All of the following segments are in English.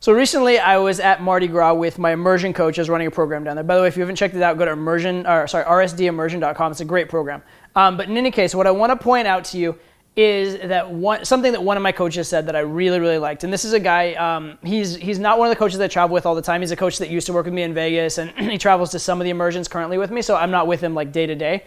So recently I was at Mardi Gras with my immersion coach. I was running a program down there. By the way, if you haven't checked it out, go to rsdimmersion.com. It's a great program. But in any case, what I want to point out to you is that something that one of my coaches said that I really, really liked. And this is a guy, he's not one of the coaches that I travel with all the time. He's a coach that used to work with me in Vegas, and he travels to some of the immersions currently with me, so I'm not with him like day to day.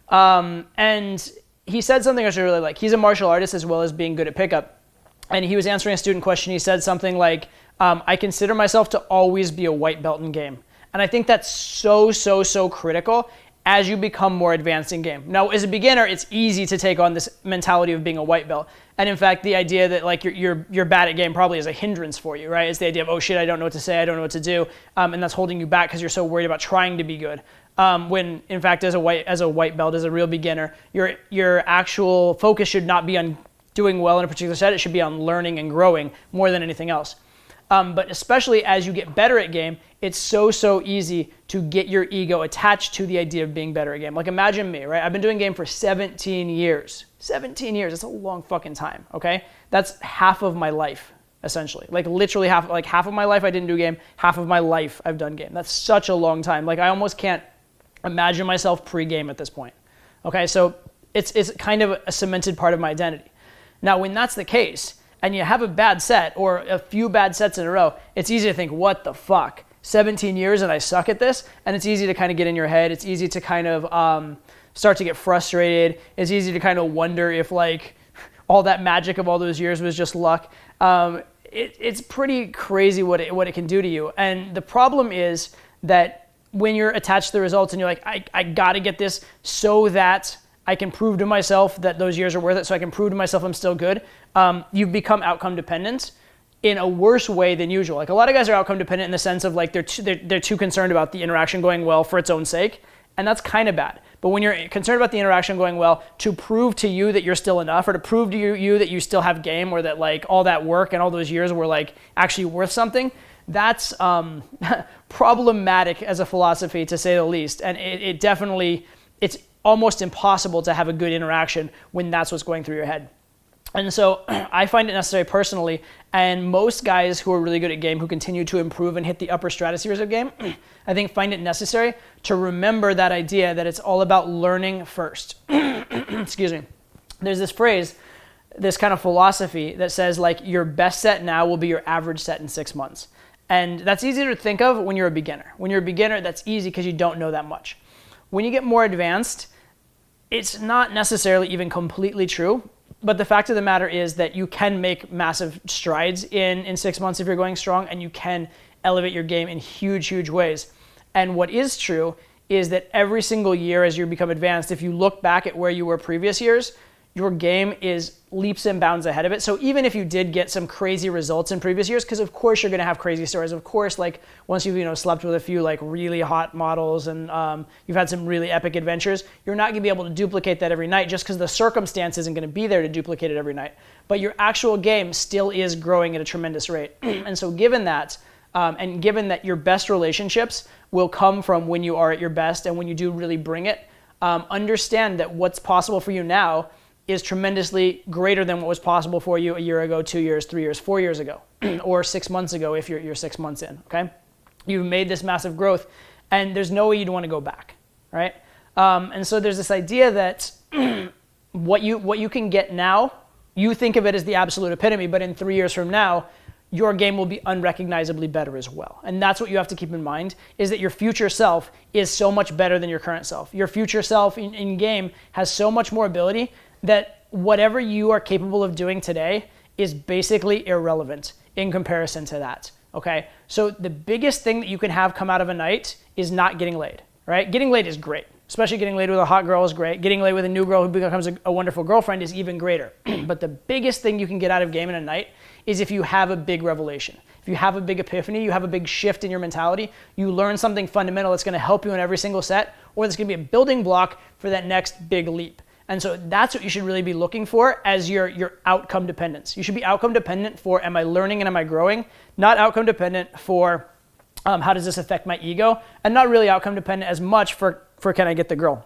And he said something I really like. He's a martial artist as well as being good at pickup. And he was answering a student question. He said something like, I consider myself to always be a white belt in game. And I think that's so critical as you become more advanced in game. Now, as a beginner, it's easy to take on this mentality of being a white belt. And in fact, the idea that like you're bad at game probably is a hindrance for you, right? It's the idea of, oh shit, I don't know what to say, I don't know what to do. And that's holding you back because you're so worried about trying to be good. When in fact, as a white belt, as a real beginner, your actual focus should not be on doing well in a particular set. It should be on learning and growing more than anything else. But especially as you get better at game, it's so easy to get your ego attached to the idea of being better at game. Like imagine me, right? I've been doing game for 17 years. 17 years, that's a long fucking time, okay? That's half of my life, essentially. Like literally half of my life I didn't do game, half of my life I've done game. That's such a long time. Like I almost can't imagine myself pre-game at this point, okay? So it's kind of a cemented part of my identity. Now, when that's the case, and you have a bad set or a few bad sets in a row, it's easy to think, what the fuck? 17 years and I suck at this? And it's easy to kind of get in your head. It's easy to kind of start to get frustrated. It's easy to kind of wonder if like all that magic of all those years was just luck. It's pretty crazy what it can do to you. And the problem is that when you're attached to the results and you're like, I gotta get this so that I can prove to myself that those years are worth it, so I can prove to myself I'm still good, you've become outcome dependent in a worse way than usual. Like a lot of guys are outcome dependent in the sense of like they're too concerned about the interaction going well for its own sake, and that's kind of bad. But when you're concerned about the interaction going well to prove to you that you're still enough, or to prove to you that you still have game, or that like all that work and all those years were like actually worth something, that's problematic as a philosophy to say the least. And it definitely, it's almost impossible to have a good interaction when that's what's going through your head. And so I find it necessary personally, and most guys who are really good at game, who continue to improve and hit the upper stratospheres of game, I think find it necessary to remember that idea that it's all about learning first. Excuse me. There's this phrase, this kind of philosophy that says like your best set now will be your average set in 6 months. And that's easier to think of when you're a beginner. When you're a beginner, that's easy because you don't know that much. When you get more advanced, it's not necessarily even completely true, but the fact of the matter is that you can make massive strides in 6 months if you're going strong, and you can elevate your game in huge ways. And what is true is that every single year as you become advanced, if you look back at where you were previous years, your game is leaps and bounds ahead of it. So even if you did get some crazy results in previous years, because of course you're gonna have crazy stories. Of course, like once you've slept with a few like really hot models and you've had some really epic adventures, you're not gonna be able to duplicate that every night just because the circumstance isn't gonna be there to duplicate it every night. But your actual game still is growing at a tremendous rate. And so given that, and given that your best relationships will come from when you are at your best and when you do really bring it, understand that what's possible for you now is tremendously greater than what was possible for you a year ago, 2 years, 3 years, 4 years ago, or 6 months ago if you're 6 months in, okay? You've made this massive growth, and there's no way you'd want to go back, right? And so there's this idea that what you can get now, you think of it as the absolute epitome, but in 3 years from now, your game will be unrecognizably better as well. And that's what you have to keep in mind, is that your future self is so much better than your current self. Your future self in game has so much more ability that whatever you are capable of doing today is basically irrelevant in comparison to that, okay? So the biggest thing that you can have come out of a night is not getting laid, right? Getting laid is great, especially getting laid with a hot girl is great. Getting laid with a new girl who becomes a wonderful girlfriend is even greater. But the biggest thing you can get out of game in a night is if you have a big revelation. If you have a big epiphany, you have a big shift in your mentality, you learn something fundamental that's gonna help you in every single set, or that's gonna be a building block for that next big leap. And so that's what you should really be looking for as your outcome dependence. You should be outcome dependent for, am I learning and am I growing? Not outcome dependent for, how does this affect my ego? And not really outcome dependent as much for can I get the girl?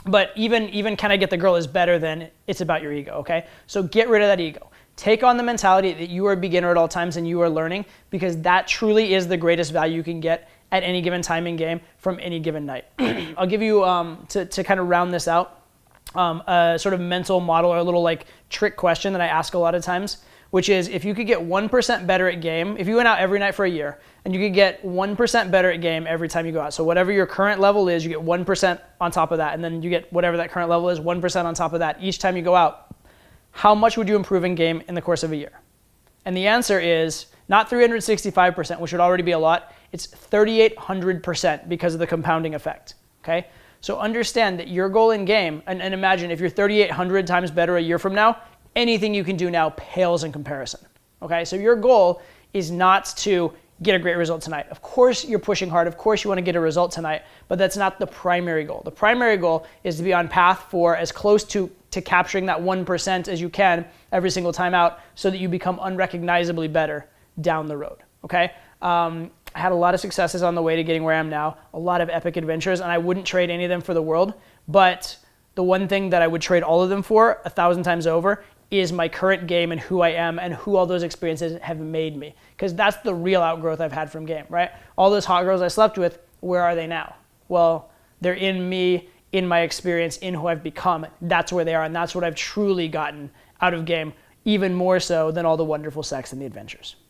But even can I get the girl is better than it's about your ego, okay? So get rid of that ego. Take on the mentality that you are a beginner at all times and you are learning, because that truly is the greatest value you can get at any given time in game from any given night. I'll give you, to kind of round this out, a sort of mental model or a little like trick question that I ask a lot of times, which is if you could get 1% better at game, if you went out every night for a year and you could get 1% better at game every time you go out. So whatever your current level is, you get 1% on top of that. And then you get whatever that current level is, 1% on top of that each time you go out. How much would you improve in game in the course of a year? And the answer is not 365%, which would already be a lot. It's 3,800% because of the compounding effect, okay? So understand that your goal in game, and imagine if you're 3,800 times better a year from now, anything you can do now pales in comparison, okay? So your goal is not to get a great result tonight. Of course you're pushing hard. Of course you want to get a result tonight, but that's not the primary goal. The primary goal is to be on path for as close to capturing that 1% as you can every single time out so that you become unrecognizably better down the road, okay? I had a lot of successes on the way to getting where I am now, a lot of epic adventures, and I wouldn't trade any of them for the world, but the one thing that I would trade all of them for 1,000 times over is my current game and who I am and who all those experiences have made me, because that's the real outgrowth I've had from game, right? All those hot girls I slept with, where are they now? Well, they're in me, in my experience, in who I've become. That's where they are, and that's what I've truly gotten out of game, even more so than all the wonderful sex and the adventures.